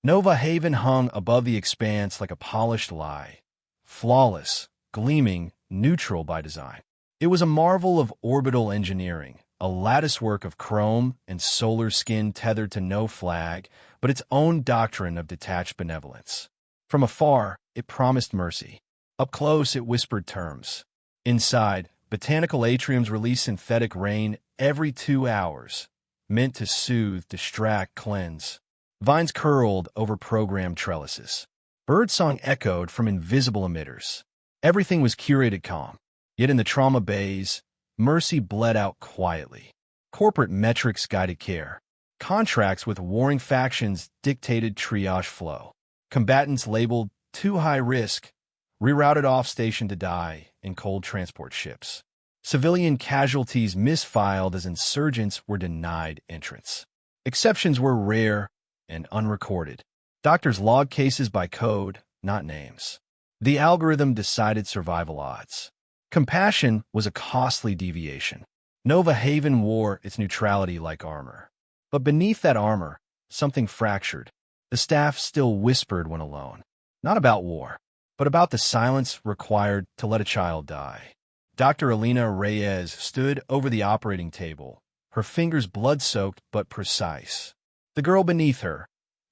Nova Haven hung above the expanse like a polished lie, flawless, gleaming, neutral by design. It was a marvel of orbital engineering, a latticework of chrome and solar skin tethered to no flag, but its own doctrine of detached benevolence. From afar, it promised mercy. Up close, it whispered terms. Inside, botanical atriums released synthetic rain every 2 hours, meant to soothe, distract, cleanse. Vines curled over programmed trellises. Birdsong echoed from invisible emitters. Everything was curated calm. Yet in the trauma bays, mercy bled out quietly. Corporate metrics guided care. Contracts with warring factions dictated triage flow. Combatants labeled too high risk, rerouted off station to die in cold transport ships. Civilian casualties misfiled as insurgents were denied entrance. Exceptions were rare and unrecorded. Doctors logged cases by code, not names. The algorithm decided survival odds. Compassion was a costly deviation. Nova Haven wore its neutrality like armor. But beneath that armor, something fractured. The staff still whispered when alone. Not about war, but about the silence required to let a child die. Dr. Elena Reyes stood over the operating table, her fingers blood-soaked but precise. The girl beneath her,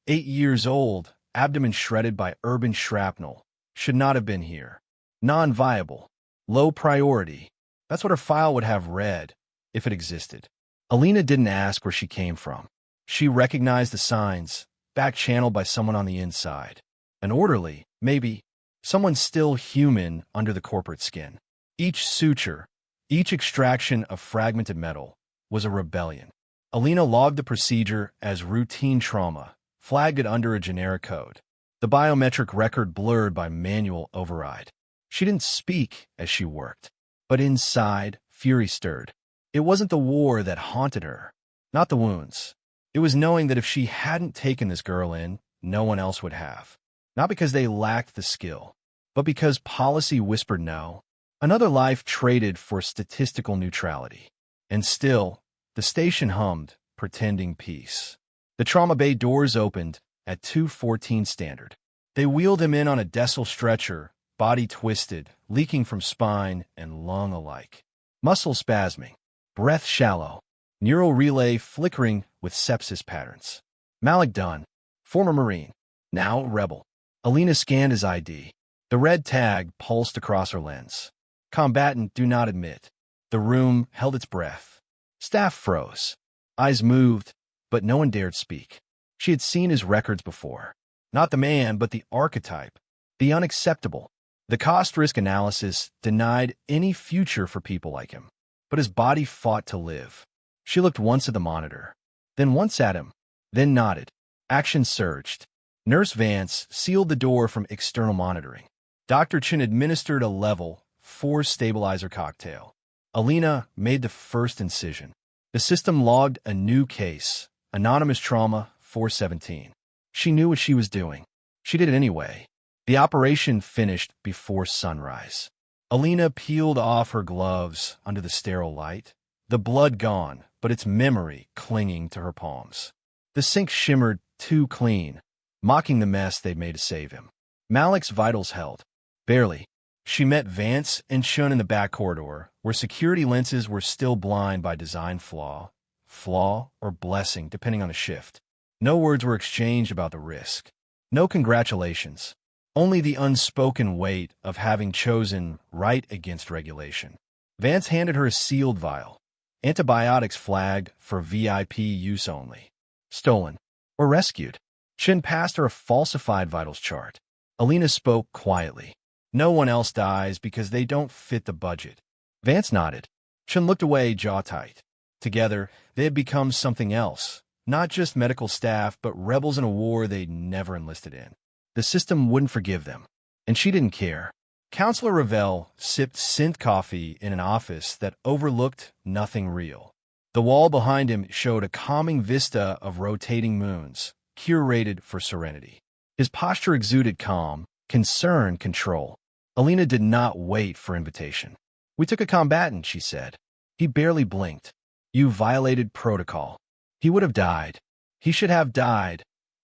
8 years old, abdomen shredded by urban shrapnel, should not have been here. Non-viable. Low priority. That's what her file would have read, if it existed. Alina didn't ask where she came from. She recognized the signs, back-channeled by someone on the inside. An orderly, maybe. Someone still human under the corporate skin. Each suture, each extraction of fragmented metal, was a rebellion. Alina logged the procedure as routine trauma, flagged it under a generic code. The biometric record blurred by manual override. She didn't speak as she worked, but inside, fury stirred. It wasn't the war that haunted her, not the wounds. It was knowing that if she hadn't taken this girl in, no one else would have. Not because they lacked the skill, but because policy whispered no. Another life traded for statistical neutrality. And still, the station hummed, pretending peace. The trauma bay doors opened at 2:14 standard. They wheeled him in on a Dessel stretcher, body twisted, leaking from spine and lung alike. Muscle spasming, breath shallow, neural relay flickering with sepsis patterns. Malik Dunn, former Marine, now rebel. Alina scanned his ID. The red tag pulsed across her lens. Combatant do not admit. The room held its breath. Staff froze. Eyes moved, but no one dared speak. She had seen his records before. Not the man, but the archetype. The unacceptable. The cost-risk analysis denied any future for people like him. But his body fought to live. She looked once at the monitor, then once at him, then nodded. Action surged. Nurse Vance sealed the door from external monitoring. Dr. Chin administered a level 4 stabilizer cocktail. Alina made the first incision. The system logged a new case, anonymous trauma 417. She knew what she was doing. She did it anyway. The operation finished before sunrise. Alina peeled off her gloves under the sterile light. The blood gone, but its memory clinging to her palms. The sink shimmered too clean, mocking the mess they'd made to save him. Malik's vitals held. Barely. She met Vance and Chun in the back corridor, where security lenses were still blind by design flaw or blessing, depending on the shift. No words were exchanged about the risk. No congratulations. Only the unspoken weight of having chosen right against regulation. Vance handed her a sealed vial. Antibiotics flagged for VIP use only. Stolen. Or rescued. Chin passed her a falsified vitals chart. Alina spoke quietly. No one else dies because they don't fit the budget. Vance nodded. Chin looked away, jaw tight. Together, they had become something else. Not just medical staff, but rebels in a war they'd never enlisted in. The system wouldn't forgive them. And she didn't care. Counselor Ravel sipped synth coffee in an office that overlooked nothing real. The wall behind him showed a calming vista of rotating moons, curated for serenity. His posture exuded calm, concern, control. Alina did not wait for invitation. "We took a combatant," she said. He barely blinked. "You violated protocol." He would have died. He should have died.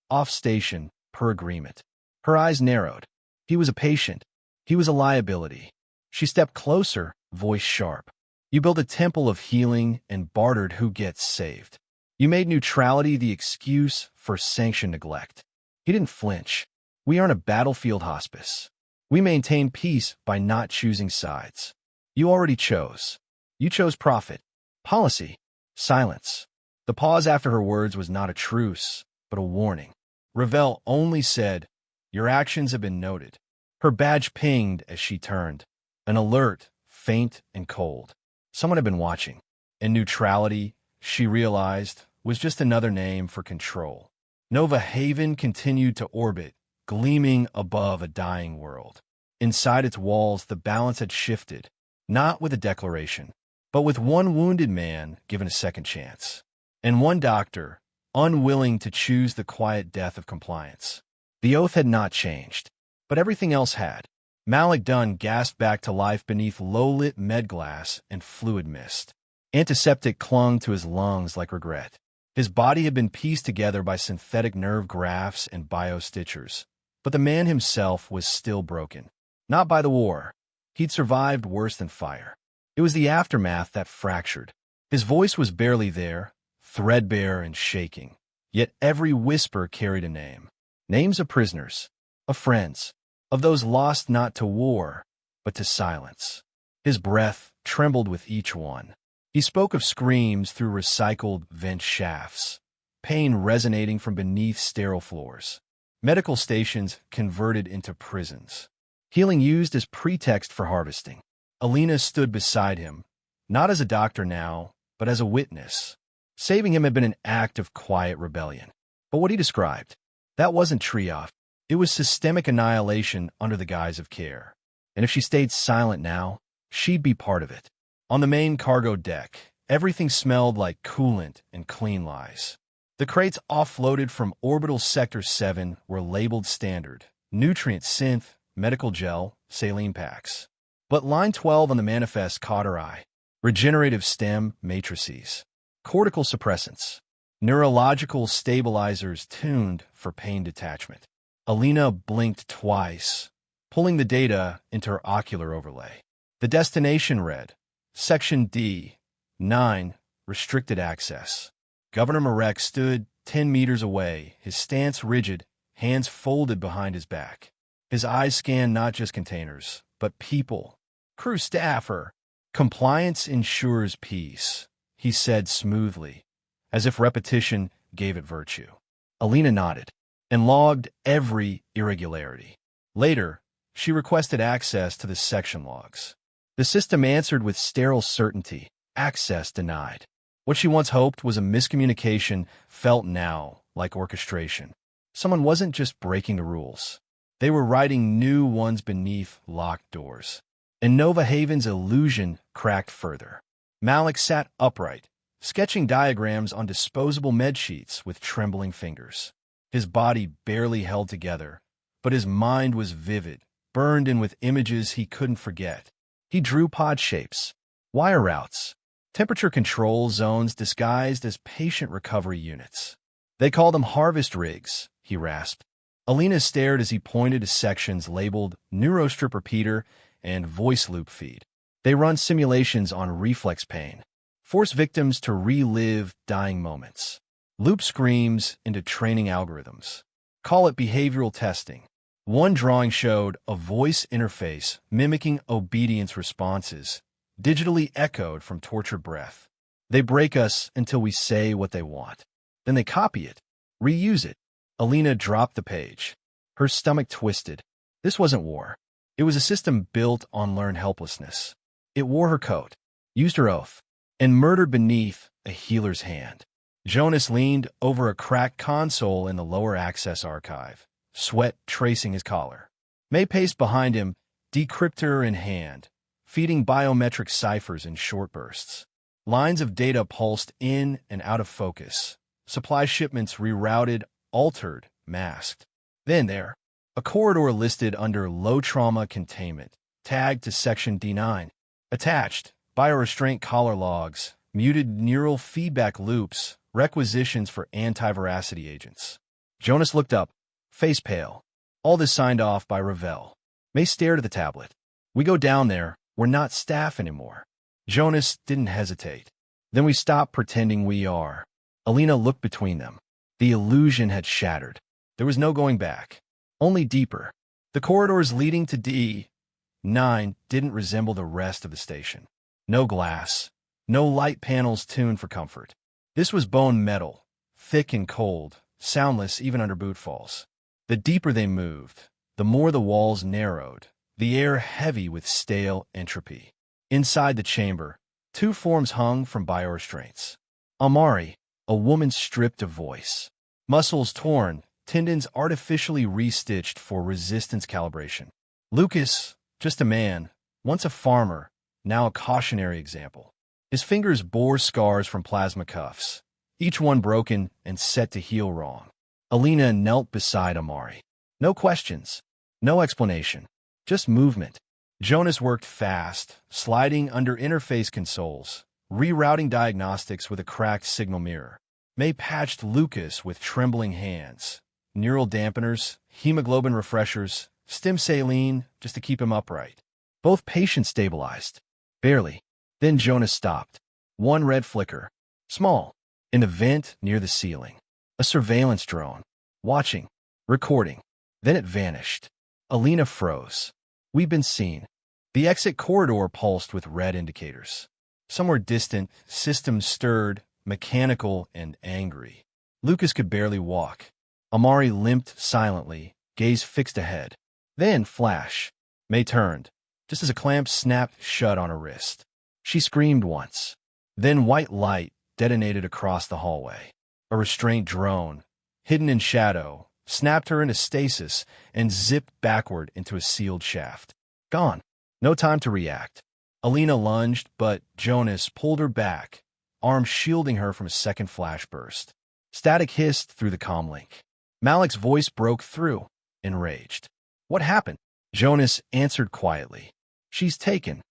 Off station, per agreement. Her eyes narrowed. He was a patient. He was a liability. She stepped closer, voice sharp. You built a temple of healing and bartered who gets saved. You made neutrality the excuse for sanctioned neglect. He didn't flinch. We aren't a battlefield hospice. We maintain peace by not choosing sides. You already chose. You chose profit, policy, silence. The pause after her words was not a truce, but a warning. Ravel only said, "Your actions have been noted." Her badge pinged as she turned. An alert, faint and cold. Someone had been watching. And neutrality, she realized, was just another name for control. Nova Haven continued to orbit, gleaming above a dying world. Inside its walls, the balance had shifted, not with a declaration, but with one wounded man given a second chance, and one doctor unwilling to choose the quiet death of compliance. The oath had not changed, but everything else had. Malik Dunn gasped back to life beneath low-lit med glass and fluid mist. Antiseptic clung to his lungs like regret. His body had been pieced together by synthetic nerve grafts and biostitchers, but the man himself was still broken. Not by the war. He'd survived worse than fire. It was the aftermath that fractured. His voice was barely there, threadbare and shaking. Yet every whisper carried a name. Names of prisoners, of friends, of those lost not to war, but to silence. His breath trembled with each one. He spoke of screams through recycled vent shafts, pain resonating from beneath sterile floors, medical stations converted into prisons, healing used as pretext for harvesting. Alina stood beside him, not as a doctor now, but as a witness. Saving him had been an act of quiet rebellion. But what he described, that wasn't triage. It was systemic annihilation under the guise of care. And if she stayed silent now, she'd be part of it. On the main cargo deck, everything smelled like coolant and clean lies. The crates offloaded from Orbital Sector 7 were labeled standard, nutrient synth, medical gel, saline packs. But line 12 on the manifest caught her eye. Regenerative stem matrices, cortical suppressants, neurological stabilizers tuned for pain detachment. Alina blinked twice, pulling the data into her ocular overlay. The destination read, Section D, 9, restricted access. Governor Marek stood 10 meters away, his stance rigid, hands folded behind his back. His eyes scanned not just containers, but people. Crew staffer. Compliance ensures peace, he said smoothly, as if repetition gave it virtue. Alina nodded and logged every irregularity. Later, she requested access to the section logs. The system answered with sterile certainty, access denied. What she once hoped was a miscommunication felt now like orchestration. Someone wasn't just breaking the rules. They were writing new ones beneath locked doors. And Nova Haven's illusion cracked further. Malik sat upright, sketching diagrams on disposable med sheets with trembling fingers. His body barely held together, but his mind was vivid, burned in with images he couldn't forget. He drew pod shapes, wire routes, temperature control zones disguised as patient recovery units. They call them harvest rigs, he rasped. Alina stared as he pointed to sections labeled neurostrip repeater and voice loop feed. They run simulations on reflex pain, force victims to relive dying moments, loop screams into training algorithms. Call it behavioral testing. One drawing showed a voice interface mimicking obedience responses, digitally echoed from tortured breath. They break us until we say what they want. Then they copy it, reuse it. Alina dropped the page. Her stomach twisted. This wasn't war. It was a system built on learned helplessness. It wore her coat, used her oath, and murdered beneath a healer's hand. Jonas leaned over a cracked console in the lower access archive, sweat tracing his collar. May paced behind him, decryptor in hand, feeding biometric ciphers in short bursts. Lines of data pulsed in and out of focus. Supply shipments rerouted, altered, masked. Then there, a corridor listed under low trauma containment, tagged to Section D9. Attached, biorestraint collar logs, muted neural feedback loops, requisitions for anti-veracity agents. Jonas looked up, face pale. All this signed off by Ravel. May stared at the tablet. We go down there. We're not staff anymore. Jonas didn't hesitate. Then we stop pretending we are. Alina looked between them. The illusion had shattered. There was no going back. Only deeper. The corridors leading to D9 didn't resemble the rest of the station. No glass. No light panels tuned for comfort. This was bone metal, thick and cold, soundless even under bootfalls. The deeper they moved, the more the walls narrowed, the air heavy with stale entropy. Inside the chamber, two forms hung from biorestraints. Amari, a woman stripped of voice. Muscles torn, tendons artificially restitched for resistance calibration. Lucas, just a man, once a farmer, now a cautionary example. His fingers bore scars from plasma cuffs, each one broken and set to heal wrong. Alina knelt beside Amari. No questions, no explanation, just movement. Jonas worked fast, sliding under interface consoles, rerouting diagnostics with a cracked signal mirror. May patched Lucas with trembling hands. Neural dampeners, hemoglobin refreshers, stim saline just to keep him upright. Both patients stabilized. Barely. Then Jonas stopped. One red flicker. Small. In a vent near the ceiling. A surveillance drone. Watching. Recording. Then it vanished. Alina froze. We've been seen. The exit corridor pulsed with red indicators. Somewhere distant, systems stirred, mechanical and angry. Lucas could barely walk. Amari limped silently, gaze fixed ahead. Then flash. May turned, just as a clamp snapped shut on her wrist. She screamed once. Then white light detonated across the hallway. A restraint drone, hidden in shadow, snapped her into stasis and zipped backward into a sealed shaft. Gone. No time to react. Alina lunged, but Jonas pulled her back, arms shielding her from a second flash burst. Static hissed through the comlink. Malik's voice broke through, enraged. What happened? Jonas answered quietly. She's taken.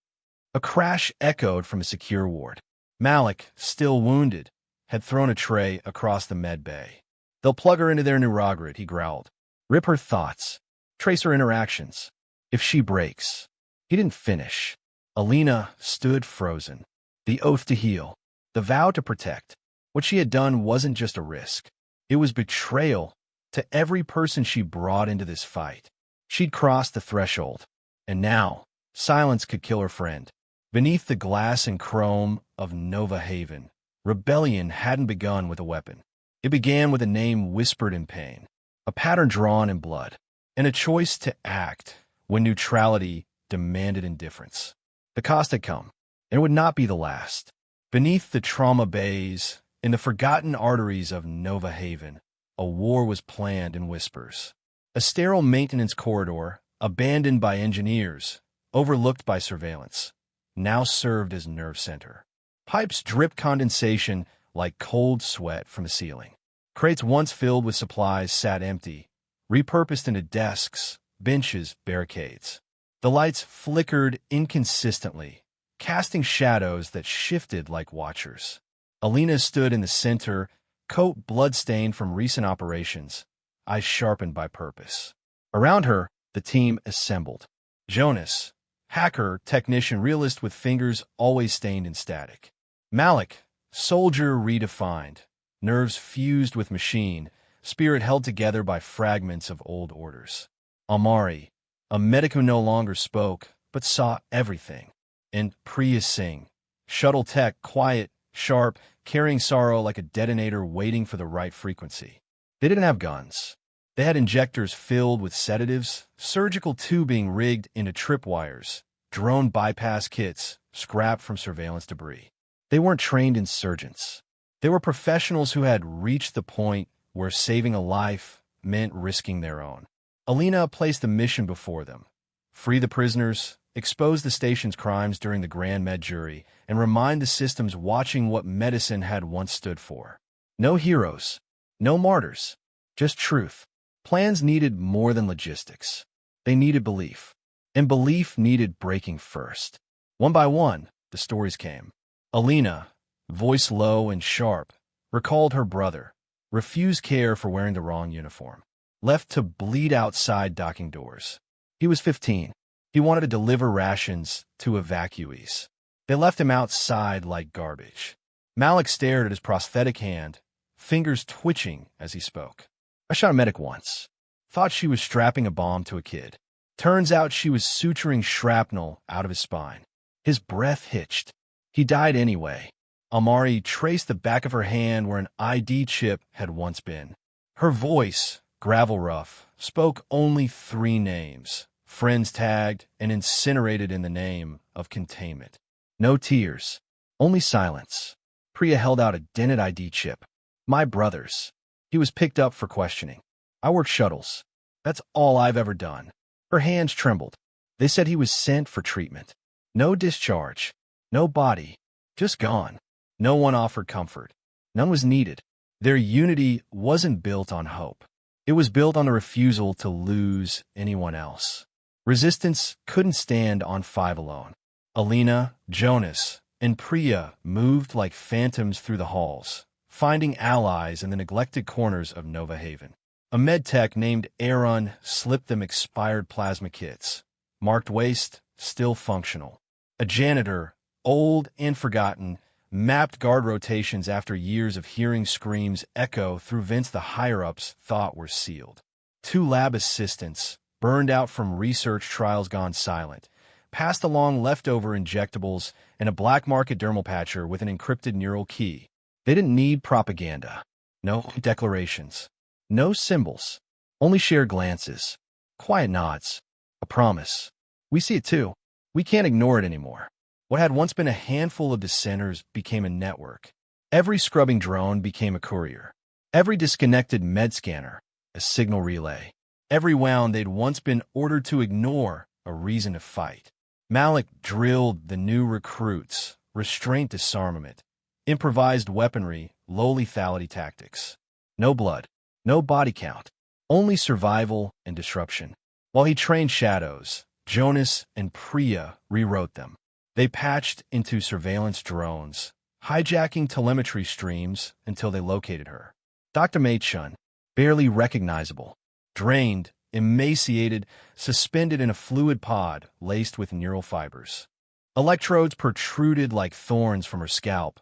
A crash echoed from a secure ward. Malik, still wounded, had thrown a tray across the med bay. They'll plug her into their neurogrid, he growled. Rip her thoughts. Trace her interactions. If she breaks. He didn't finish. Alina stood frozen. The oath to heal. The vow to protect. What she had done wasn't just a risk. It was betrayal to every person she brought into this fight. She'd crossed the threshold. And now, silence could kill her friend. Beneath the glass and chrome of Nova Haven, rebellion hadn't begun with a weapon. It began with a name whispered in pain, a pattern drawn in blood, and a choice to act when neutrality demanded indifference. The cost had come, and it would not be the last. Beneath the trauma bays, in the forgotten arteries of Nova Haven, a war was planned in whispers. A sterile maintenance corridor, abandoned by engineers, overlooked by surveillance, now served as nerve center. Pipes dripped condensation like cold sweat from the ceiling. Crates once filled with supplies sat empty, repurposed into desks, benches, barricades. The lights flickered inconsistently, casting shadows that shifted like watchers. Alina stood in the center, coat blood-stained from recent operations, eyes sharpened by purpose. Around her, the team assembled. Jonas, hacker, technician, realist with fingers always stained in static. Malik, soldier redefined, nerves fused with machine, spirit held together by fragments of old orders. Amari, a medic who no longer spoke, but saw everything. And Priya Singh, shuttle tech, quiet, sharp, carrying sorrow like a detonator waiting for the right frequency. They didn't have guns. They had injectors filled with sedatives, surgical tubing rigged into tripwires, drone bypass kits scrapped from surveillance debris. They weren't trained insurgents. They were professionals who had reached the point where saving a life meant risking their own. Alina placed a mission before them. Free the prisoners, expose the station's crimes during the Grand Med jury, and remind the systems watching what medicine had once stood for. No heroes, no martyrs, just truth. Plans needed more than logistics. They needed belief. And belief needed breaking first. One by one, the stories came. Alina, voice low and sharp, recalled her brother, refused care for wearing the wrong uniform. left to bleed outside docking doors. He was 15. He wanted to deliver rations to evacuees. They left him outside like garbage. Malik stared at his prosthetic hand, fingers twitching as he spoke. I shot a medic once. Thought she was strapping a bomb to a kid. Turns out she was suturing shrapnel out of his spine. His breath hitched. He died anyway. Amari traced the back of her hand where an ID chip had once been. Her voice, gravel rough, spoke only 3 names. Friends tagged and incinerated in the name of containment. No tears, only silence. Priya held out a dented ID chip. My brother's. He was picked up for questioning. I worked shuttles. That's all I've ever done. Her hands trembled. They said he was sent for treatment. No discharge. No body. Just gone. No one offered comfort. None was needed. Their unity wasn't built on hope. It was built on the refusal to lose anyone else. Resistance couldn't stand on 5 alone. Alina, Jonas, and Priya moved like phantoms through the halls, finding allies in the neglected corners of Nova Haven. A medtech named Aaron slipped them expired plasma kits, marked waste, still functional. A janitor, old and forgotten, mapped guard rotations after years of hearing screams echo through vents the higher-ups thought were sealed. 2 lab assistants, burned out from research trials gone silent, passed along leftover injectables and a black market dermal patcher with an encrypted neural key. They didn't need propaganda. No declarations. No symbols. Only shared glances. Quiet nods. A promise. We see it too. We can't ignore it anymore. What had once been a handful of dissenters became a network. Every scrubbing drone became a courier. Every disconnected med scanner, a signal relay. Every wound they'd once been ordered to ignore, a reason to fight. Malik drilled the new recruits, restraint disarmament, improvised weaponry, low lethality tactics. No blood, no body count, only survival and disruption. While he trained shadows, Jonas and Priya rewrote them. They patched into surveillance drones, hijacking telemetry streams until they located her. Dr. Machun, barely recognizable, drained, emaciated, suspended in a fluid pod laced with neural fibers. Electrodes protruded like thorns from her scalp,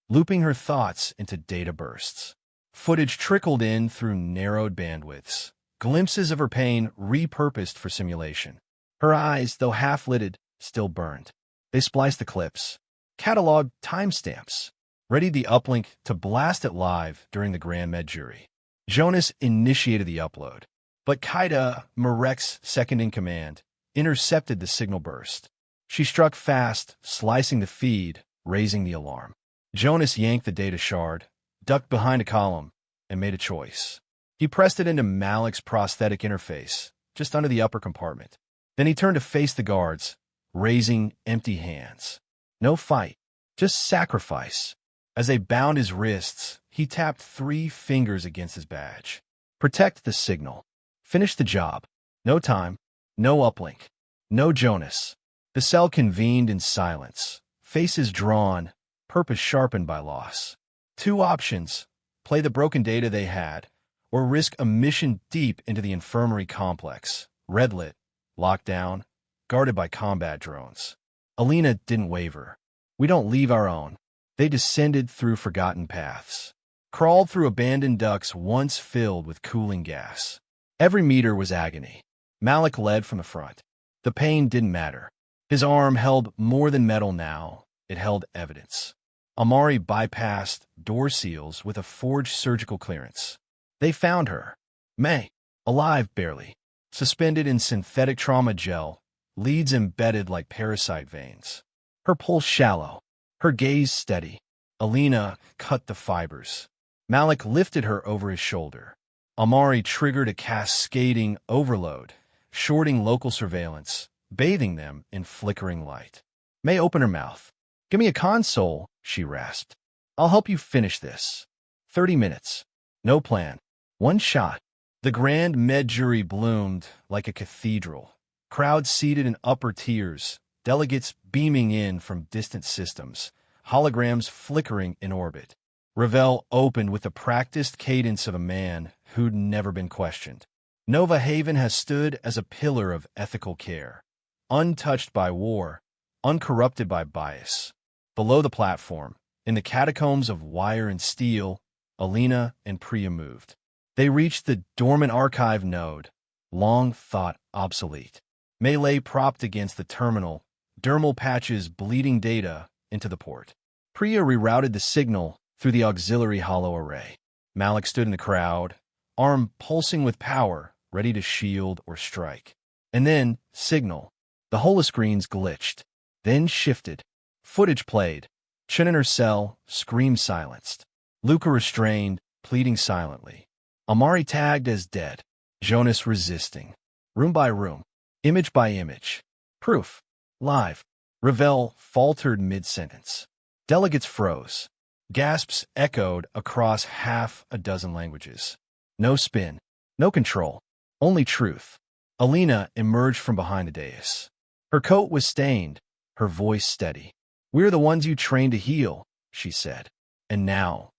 looping her thoughts into data bursts. Footage trickled in through narrowed bandwidths, glimpses of her pain repurposed for simulation. Her eyes, though half-lidded, still burned. They spliced the clips, cataloged timestamps, readied the uplink to blast it live during the Grand Med jury. Jonas initiated the upload, but Kaida, Marek's second-in-command, intercepted the signal burst. She struck fast, slicing the feed, raising the alarm. Jonas yanked the data shard, ducked behind a column, and made a choice. He pressed it into Malik's prosthetic interface, just under the upper compartment. Then he turned to face the guards, raising empty hands. No fight, just sacrifice. As they bound his wrists, he tapped 3 fingers against his badge. Protect the signal. Finish the job. No time, no uplink, no Jonas. The cell convened in silence, faces drawn, purpose sharpened by loss. 2 options: play the broken data they had, or risk a mission deep into the infirmary complex, red-lit, locked down, guarded by combat drones. Alina didn't waver. We don't leave our own. They descended through forgotten paths, crawled through abandoned ducts once filled with cooling gas. Every meter was agony. Malik led from the front. The pain didn't matter. His arm held more than metal now. It held evidence. Amari bypassed door seals with a forged surgical clearance. They found her. May, alive barely, suspended in synthetic trauma gel, leads embedded like parasite veins. Her pulse shallow, her gaze steady. Alina cut the fibers. Malik lifted her over his shoulder. Amari triggered a cascading overload, shorting local surveillance, bathing them in flickering light. May opened her mouth. "Give me a console," she rasped. "I'll help you finish this." 30 minutes. No plan. 1 shot. The Grand Med jury bloomed like a cathedral. Crowds seated in upper tiers, delegates beaming in from distant systems, holograms flickering in orbit. Ravel opened with the practiced cadence of a man who'd never been questioned. Nova Haven has stood as a pillar of ethical care, untouched by war, uncorrupted by bias. Below the platform, in the catacombs of wire and steel, Alina and Priya moved. They reached the dormant archive node, long thought obsolete. Melee propped against the terminal, dermal patches bleeding data into the port. Priya rerouted the signal through the auxiliary hollow array. Malik stood in the crowd, arm pulsing with power, ready to shield or strike. And then, signal. The holoscreens glitched, then shifted. Footage played. Chen in her cell, scream silenced. Luca restrained, pleading silently. Amari tagged as dead. Jonas resisting. Room by room. Image by image. Proof. Live. Ravel faltered mid-sentence. Delegates froze. Gasps echoed across half a dozen languages. No spin. No control. Only truth. Alina emerged from behind the dais. Her coat was stained, her voice steady. "We're the ones you trained to heal," she said. "And now,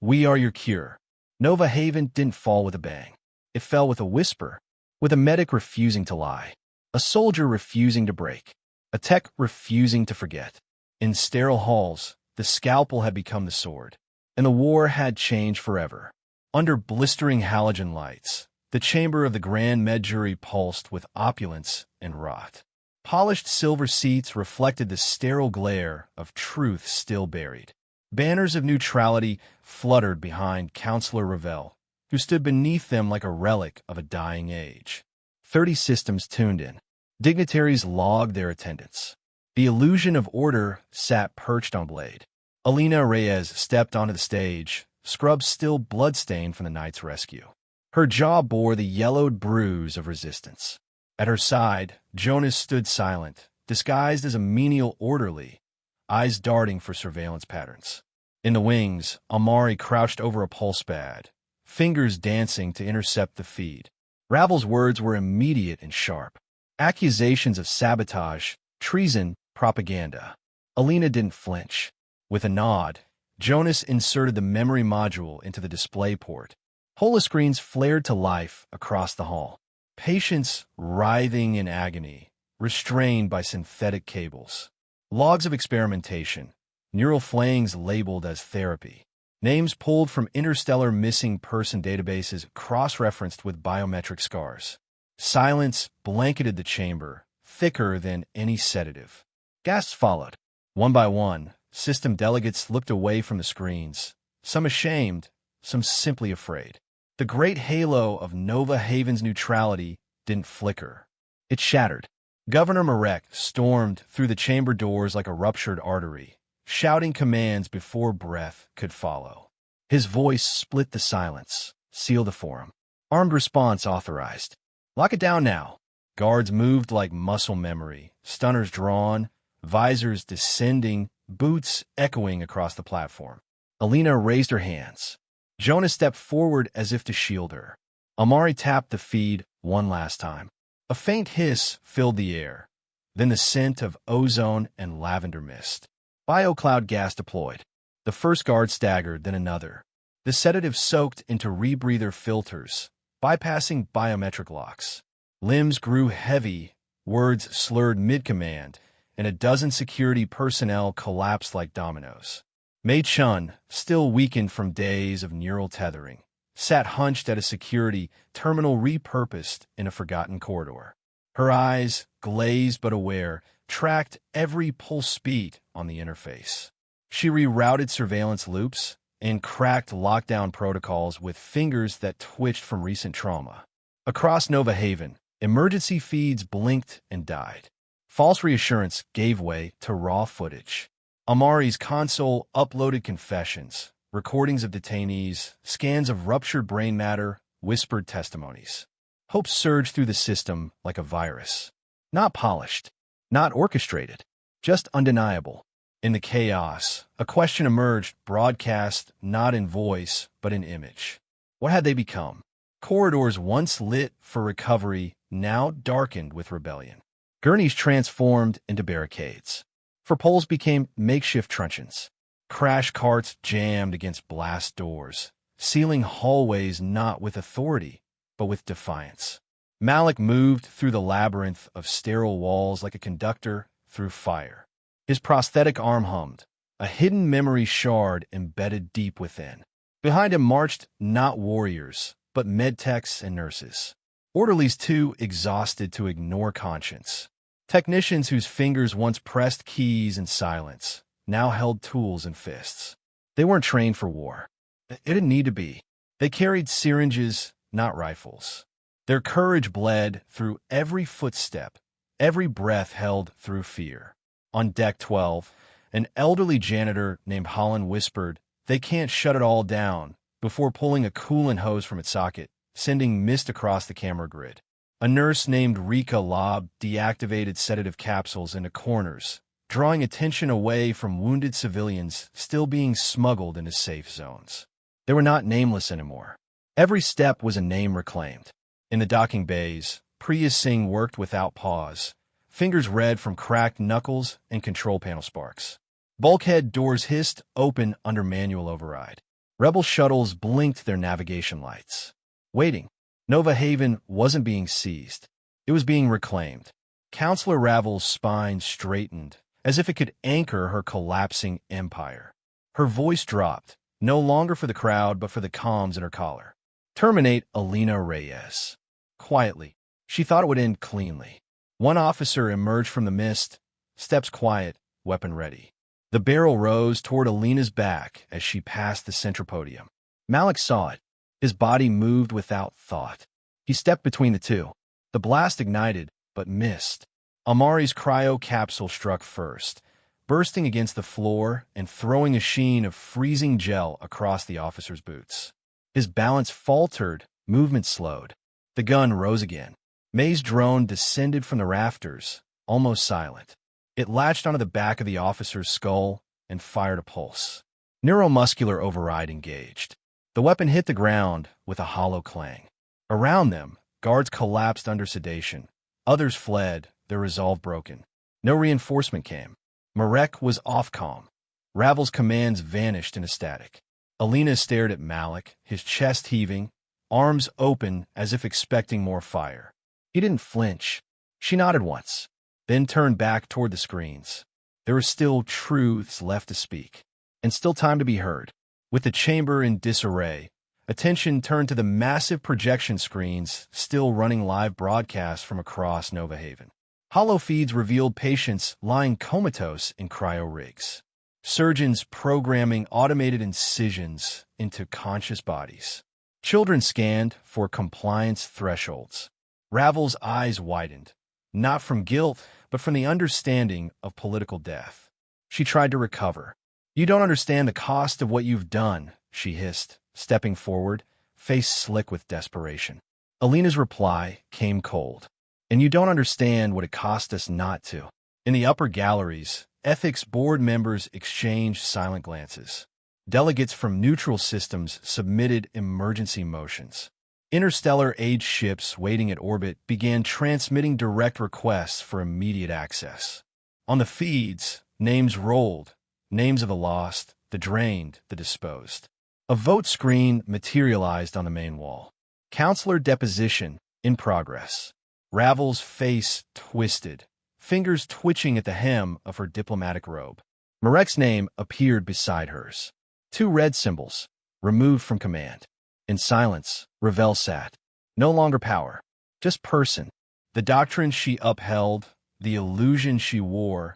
we are your cure." Nova Haven didn't fall with a bang. It fell with a whisper, with a medic refusing to lie, a soldier refusing to break, a tech refusing to forget. In sterile halls, the scalpel had become the sword, and the war had changed forever. Under blistering halogen lights, the chamber of the Grand Med Jury pulsed with opulence and rot. Polished silver seats reflected the sterile glare of truth still buried. Banners of neutrality fluttered behind Counselor Ravel, who stood beneath them like a relic of a dying age. 30 systems tuned in. Dignitaries logged their attendance. The illusion of order sat perched on a blade. Alina Reyes stepped onto the stage, scrubs still bloodstained from the night's rescue. Her jaw bore the yellowed bruise of resistance. At her side, Jonas stood silent, disguised as a menial orderly, eyes darting for surveillance patterns. In the wings, Amari crouched over a pulse pad, fingers dancing to intercept the feed. Ravel's words were immediate and sharp. Accusations of sabotage, treason, propaganda. Alina didn't flinch. With a nod, Jonas inserted the memory module into the display port. Holoscreens flared to life across the hall. Patients writhing in agony, restrained by synthetic cables. Logs of experimentation, neural flayings labeled as therapy. Names pulled from interstellar missing person databases cross-referenced with biometric scars. Silence blanketed the chamber, thicker than any sedative. Gasps followed. One by one, system delegates looked away from the screens, some ashamed, some simply afraid. The great halo of Nova Haven's neutrality didn't flicker. It shattered. Governor Marek stormed through the chamber doors like a ruptured artery, shouting commands before breath could follow. His voice split the silence, sealed the forum. Armed response authorized. "Lock it down now." Guards moved like muscle memory, stunners drawn, visors descending, boots echoing across the platform. Alina raised her hands. Jonas stepped forward as if to shield her. Amari tapped the feed one last time. A faint hiss filled the air, then the scent of ozone and lavender mist. Biocloud gas deployed. The first guard staggered, then another. The sedative soaked into rebreather filters, bypassing biometric locks. Limbs grew heavy, words slurred mid-command, and a dozen security personnel collapsed like dominoes. Mei Chun, still weakened from days of neural tethering, sat hunched at a security terminal repurposed in a forgotten corridor. Her eyes, glazed but aware, tracked every pulse speed on the interface. She rerouted surveillance loops and cracked lockdown protocols with fingers that twitched from recent trauma. Across Nova Haven, emergency feeds blinked and died. False reassurance gave way to raw footage. Amari's console uploaded confessions, recordings of detainees, scans of ruptured brain matter, whispered testimonies. Hope surged through the system like a virus. Not polished, not orchestrated, just undeniable. In the chaos, a question emerged, broadcast not in voice, but in image. What had they become? Corridors once lit for recovery, now darkened with rebellion. Gurneys transformed into barricades. For poles became makeshift truncheons. Crash carts jammed against blast doors, sealing hallways not with authority, but with defiance. Malik moved through the labyrinth of sterile walls like a conductor through fire. His prosthetic arm hummed, a hidden memory shard embedded deep within. Behind him marched not warriors, but medtechs and nurses. Orderlies too exhausted to ignore conscience. Technicians whose fingers once pressed keys in silence now held tools in fists. They weren't trained for war. It didn't need to be. They carried syringes, not rifles. Their courage bled through every footstep, every breath held through fear. On deck 12, an elderly janitor named Holland whispered, "They can't shut it all down," before pulling a coolant hose from its socket, sending mist across the camera grid. A nurse named Rika lobbed deactivated sedative capsules into corners, drawing attention away from wounded civilians still being smuggled into safe zones. They were not nameless anymore. Every step was a name reclaimed. In the docking bays, Priya Singh worked without pause, fingers red from cracked knuckles and control panel sparks. Bulkhead doors hissed open under manual override. Rebel shuttles blinked their navigation lights. Waiting. Nova Haven wasn't being seized. It was being reclaimed. Counselor Ravel's spine straightened, as if it could anchor her collapsing empire. Her voice dropped, no longer for the crowd but for the comms in her collar. "Terminate Alina Reyes." Quietly. She thought it would end cleanly. One officer emerged from the mist, steps quiet, weapon ready. The barrel rose toward Alina's back as she passed the centropodium. Malik saw it. His body moved without thought. He stepped between the two. The blast ignited, but missed. Amari's cryo capsule struck first, bursting against the floor and throwing a sheen of freezing gel across the officer's boots. His balance faltered, movement slowed. The gun rose again. May's drone descended from the rafters, almost silent. It latched onto the back of the officer's skull and fired a pulse. Neuromuscular override engaged. The weapon hit the ground with a hollow clang. Around them, guards collapsed under sedation. Others fled, their resolve broken. No reinforcement came. Marek was off-calm. Ravel's commands vanished into static. Alina stared at Malik, his chest heaving, arms open as if expecting more fire. He didn't flinch. She nodded once, then turned back toward the screens. There were still truths left to speak, and still time to be heard. With the chamber in disarray, attention turned to the massive projection screens still running live broadcasts from across Nova Haven. Hollow feeds revealed patients lying comatose in cryo rigs. Surgeons programming automated incisions into conscious bodies. Children scanned for compliance thresholds. Ravel's eyes widened, not from guilt, but from the understanding of political death. She tried to recover. "You don't understand the cost of what you've done," she hissed, stepping forward, face slick with desperation. Alina's reply came cold. "And you don't understand what it cost us not to." In the upper galleries, ethics board members exchanged silent glances. Delegates from neutral systems submitted emergency motions. Interstellar-age ships waiting at orbit began transmitting direct requests for immediate access. On the feeds, names rolled, names of the lost, the drained, the disposed. A vote screen materialized on the main wall. Counselor deposition in progress. Ravel's face twisted, fingers twitching at the hem of her diplomatic robe. Marek's name appeared beside hers. 2 red symbols, removed from command. In silence, Ravel sat. No longer power, just person. The doctrine she upheld, the illusion she wore,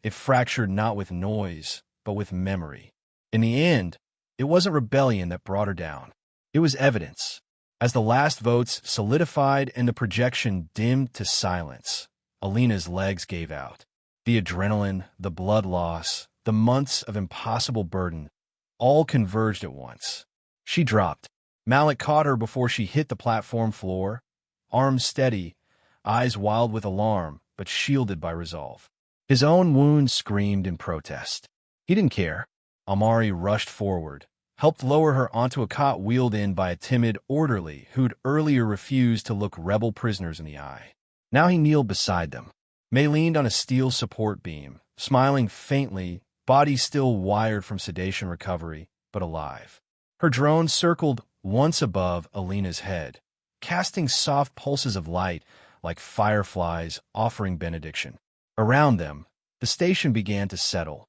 it fractured not with noise, but with memory. In the end, it wasn't rebellion that brought her down. It was evidence. As the last votes solidified and the projection dimmed to silence, Alina's legs gave out. The adrenaline, the blood loss, the months of impossible burden, all converged at once. She dropped. Malik caught her before she hit the platform floor, arms steady, eyes wild with alarm, but shielded by resolve. His own wound screamed in protest. He didn't care. Amari rushed forward, helped lower her onto a cot wheeled in by a timid orderly who'd earlier refused to look rebel prisoners in the eye. Now he kneeled beside them. May leaned on a steel support beam, smiling faintly, body still wired from sedation recovery, but alive. Her drone circled once above Alina's head, casting soft pulses of light like fireflies offering benediction. Around them, the station began to settle,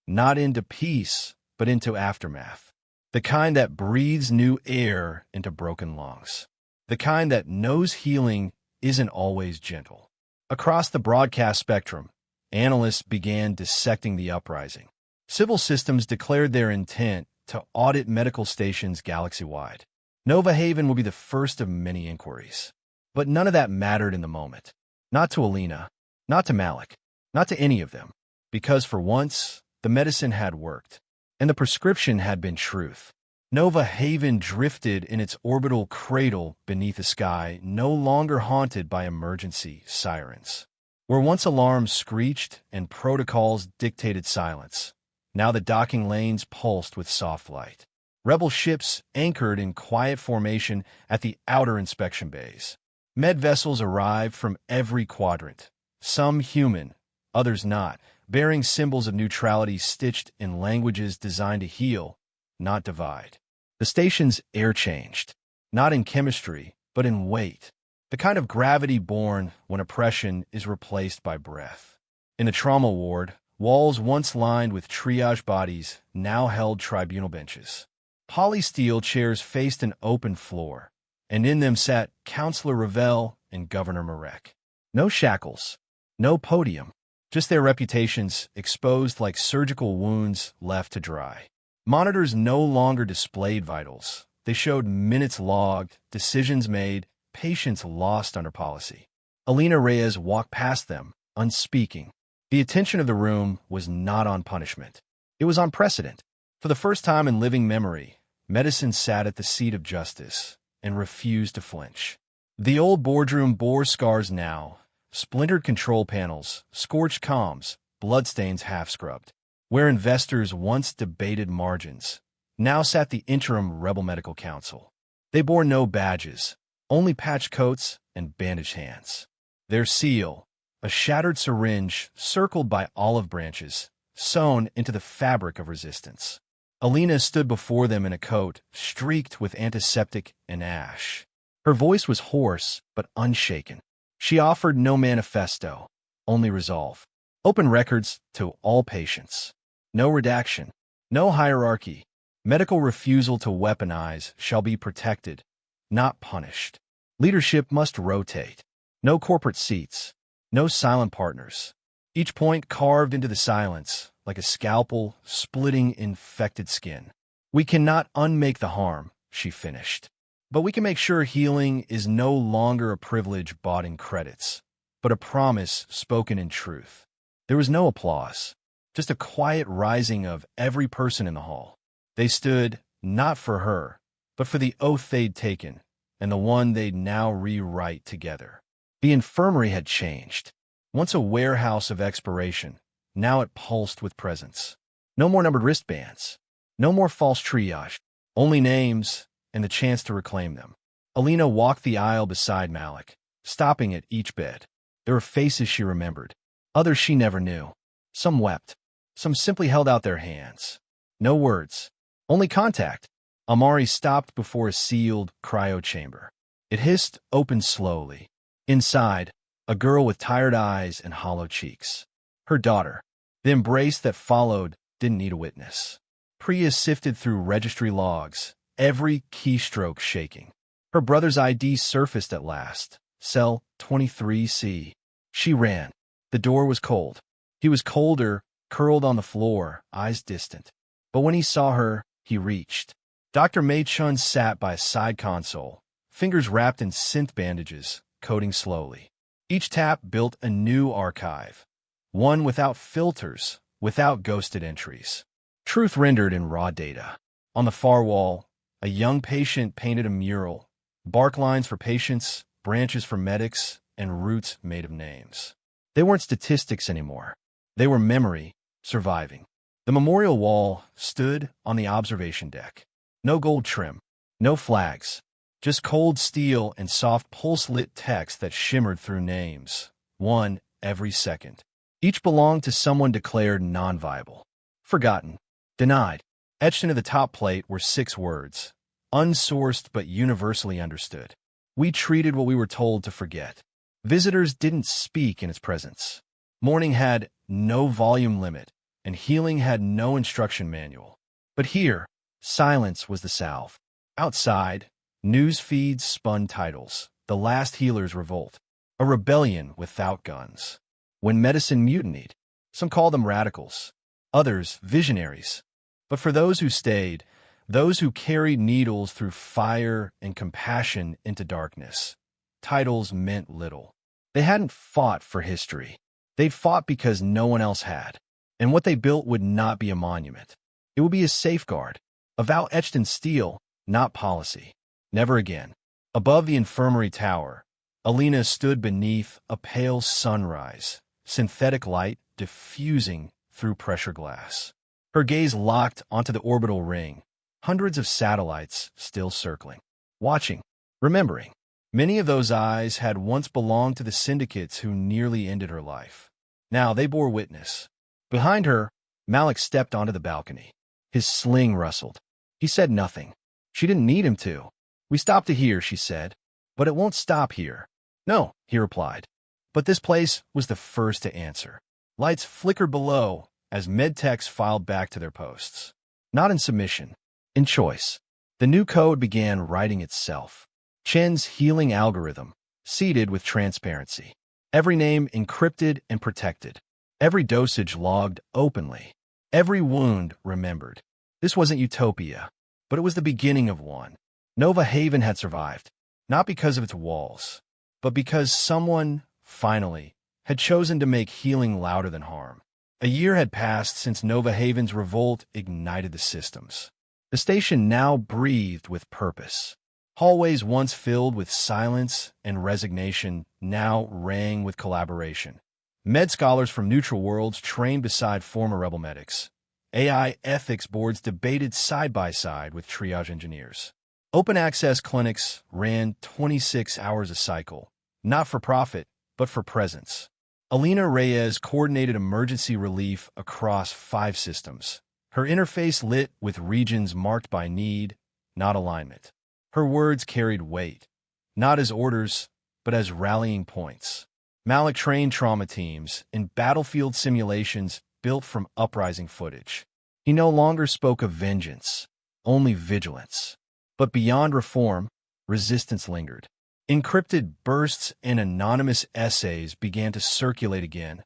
not into peace, but into aftermath. The kind that breathes new air into broken lungs. The kind that knows healing isn't always gentle. Across the broadcast spectrum, analysts began dissecting the uprising. Civil systems declared their intent to audit medical stations galaxy-wide. Nova Haven will be the first of many inquiries. But none of that mattered in the moment. Not to Alina, not to Malik, not to any of them. Because for once, the medicine had worked. And the prescription had been truth. Nova Haven drifted in its orbital cradle beneath a sky no longer haunted by emergency sirens. Where once alarms screeched and protocols dictated silence, now the docking lanes pulsed with soft light. Rebel ships anchored in quiet formation at the outer inspection bays. Med vessels arrived from every quadrant, some human, others not, bearing symbols of neutrality stitched in languages designed to heal, not divide. The station's air changed, not in chemistry, but in weight, the kind of gravity born when oppression is replaced by breath. In the trauma ward, walls once lined with triage bodies now held tribunal benches. Polysteel chairs faced an open floor, and in them sat Counselor Ravel and Governor Marek. No shackles, no podium, just their reputations exposed like surgical wounds left to dry. Monitors no longer displayed vitals. They showed minutes logged, decisions made, patients lost under policy. Alina Reyes walked past them, unspeaking. The attention of the room was not on punishment. It was on precedent. For the first time in living memory, medicine sat at the seat of justice and refused to flinch. The old boardroom bore scars now, splintered control panels, scorched comms, bloodstains half-scrubbed. Where investors once debated margins, now sat the interim Rebel Medical Council. They bore no badges, only patched coats and bandaged hands. Their seal, a shattered syringe circled by olive branches, sewn into the fabric of resistance. Alina stood before them in a coat streaked with antiseptic and ash. Her voice was hoarse but unshaken. She offered no manifesto, only resolve. Open records to all patients. No redaction, no hierarchy. Medical refusal to weaponize shall be protected, not punished. Leadership must rotate. No corporate seats. No silent partners. Each point carved into the silence, like a scalpel splitting infected skin. We cannot unmake the harm, she finished. But we can make sure healing is no longer a privilege bought in credits, but a promise spoken in truth. There was no applause, just a quiet rising of every person in the hall. They stood, not for her, but for the oath they'd taken, and the one they'd now rewrite together. The infirmary had changed. Once a warehouse of expiration, now it pulsed with presence. No more numbered wristbands. No more false triage. Only names and the chance to reclaim them. Alina walked the aisle beside Malik, stopping at each bed. There were faces she remembered. Others she never knew. Some wept. Some simply held out their hands. No words. Only contact. Amari stopped before a sealed cryo chamber. It hissed open slowly. Inside, a girl with tired eyes and hollow cheeks. Her daughter. The embrace that followed didn't need a witness. Priya sifted through registry logs, every keystroke shaking. Her brother's ID surfaced at last. Cell 23C. She ran. The door was cold. He was colder, curled on the floor, eyes distant. But when he saw her, he reached. Dr. Mei Chun sat by a side console, fingers wrapped in synth bandages, coding slowly. Each tap built a new archive, one without filters, without ghosted entries. Truth rendered in raw data. On the far wall, a young patient painted a mural, bark lines for patients, branches for medics, and roots made of names. They weren't statistics anymore. They were memory, surviving. The memorial wall stood on the observation deck. No gold trim, no flags, just cold steel and soft pulse-lit text that shimmered through names, one every second. Each belonged to someone declared non-viable, forgotten, denied. Etched into the top plate were 6 words, unsourced but universally understood. We treated what we were told to forget. Visitors didn't speak in its presence. Mourning had no volume limit, and healing had no instruction manual. But here, silence was the salve. Outside, news feeds spun titles. The Last Healer's Revolt. A rebellion without guns. When medicine mutinied, some called them radicals, others visionaries. But for those who stayed, those who carried needles through fire and compassion into darkness, titles meant little. They hadn't fought for history. They'd fought because no one else had. And what they built would not be a monument. It would be a safeguard, a vow etched in steel, not policy. Never again. Above the infirmary tower, Alina stood beneath a pale sunrise, synthetic light diffusing through pressure glass. Her gaze locked onto the orbital ring, hundreds of satellites still circling, watching, remembering. Many of those eyes had once belonged to the syndicates who nearly ended her life. Now they bore witness. Behind her, Malik stepped onto the balcony. His sling rustled. He said nothing. She didn't need him to. "We stopped to hear," she said. "But it won't stop here." "No," he replied. But this place was the first to answer. Lights flickered below as medtechs filed back to their posts. Not in submission, in choice. The new code began writing itself. Chen's healing algorithm, seeded with transparency. Every name encrypted and protected. Every dosage logged openly. Every wound remembered. This wasn't utopia, but it was the beginning of one. Nova Haven had survived, not because of its walls, but because someone, finally, had chosen to make healing louder than harm. A year had passed since Nova Haven's revolt ignited the systems. The station now breathed with purpose. Hallways once filled with silence and resignation now rang with collaboration. Med scholars from neutral worlds trained beside former rebel medics. AI ethics boards debated side by side with triage engineers. Open access clinics ran 26 hours a cycle, not for profit, but for presence. Alina Reyes coordinated emergency relief across 5 systems, her interface lit with regions marked by need, not alignment. Her words carried weight, not as orders, but as rallying points. Malik trained trauma teams in battlefield simulations built from uprising footage. He no longer spoke of vengeance, only vigilance. But beyond reform, resistance lingered. Encrypted bursts and anonymous essays began to circulate again.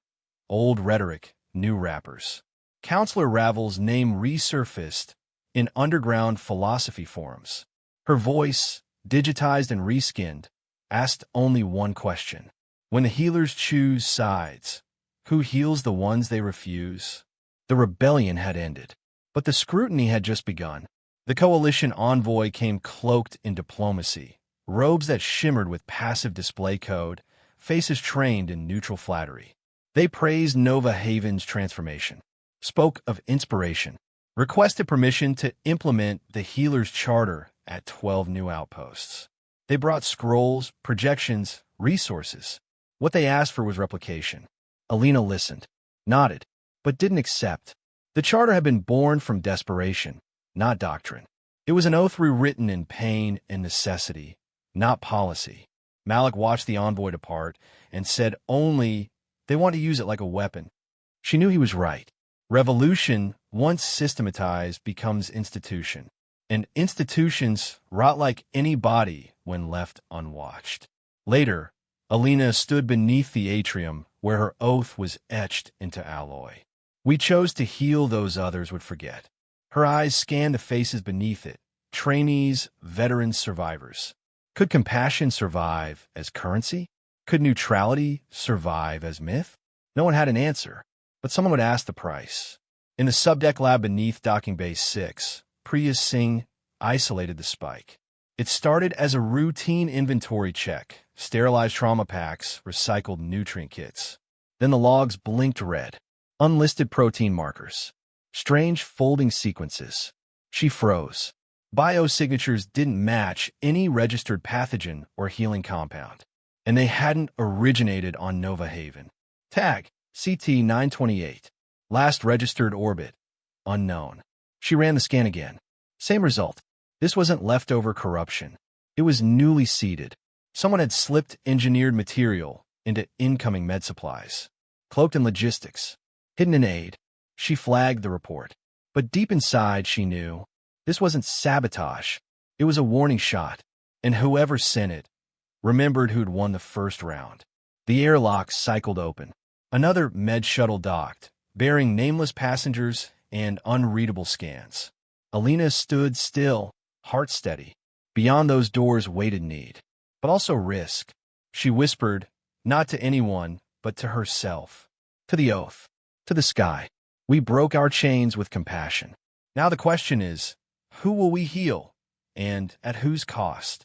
Old rhetoric, new rappers. Counselor Ravel's name resurfaced in underground philosophy forums. Her voice, digitized and reskinned, asked only one question. When the healers choose sides, who heals the ones they refuse? The rebellion had ended, but the scrutiny had just begun. The coalition envoy came cloaked in diplomacy, robes that shimmered with passive display code, faces trained in neutral flattery. They praised Nova Haven's transformation, spoke of inspiration, requested permission to implement the Healer's Charter at 12 new outposts. They brought scrolls, projections, resources. What they asked for was replication. Alina listened, nodded, but didn't accept. The charter had been born from desperation, not doctrine. It was an oath rewritten in pain and necessity, not policy. Malik watched the envoy depart and said only they want to use it like a weapon. She knew he was right. Revolution, once systematized, becomes institution. And institutions rot like any body when left unwatched. Later, Alina stood beneath the atrium where her oath was etched into alloy. We chose to heal those others would forget. Her eyes scanned the faces beneath it, trainees, veterans, survivors. Could compassion survive as currency? Could neutrality survive as myth? No one had an answer, but someone would ask the price. In the subdeck lab beneath Docking Bay 6, Priya Singh isolated the spike. It started as a routine inventory check, sterilized trauma packs, recycled nutrient kits. Then the logs blinked red. Unlisted protein markers. Strange folding sequences. She froze. Biosignatures didn't match any registered pathogen or healing compound. And they hadn't originated on Nova Haven. Tag, CT-928. Last registered orbit. Unknown. She ran the scan again. Same result. This wasn't leftover corruption. It was newly seeded. Someone had slipped engineered material into incoming med supplies, cloaked in logistics, hidden in aid. She flagged the report. But deep inside, she knew this wasn't sabotage. It was a warning shot. And whoever sent it remembered who'd won the first round. The airlock cycled open. Another med shuttle docked, bearing nameless passengers and unreadable scans. Alina stood still, heart steady. Beyond those doors waited need, but also risk. She whispered, not to anyone, but to herself, to the oath, to the sky. We broke our chains with compassion. Now the question is, who will we heal, and at whose cost?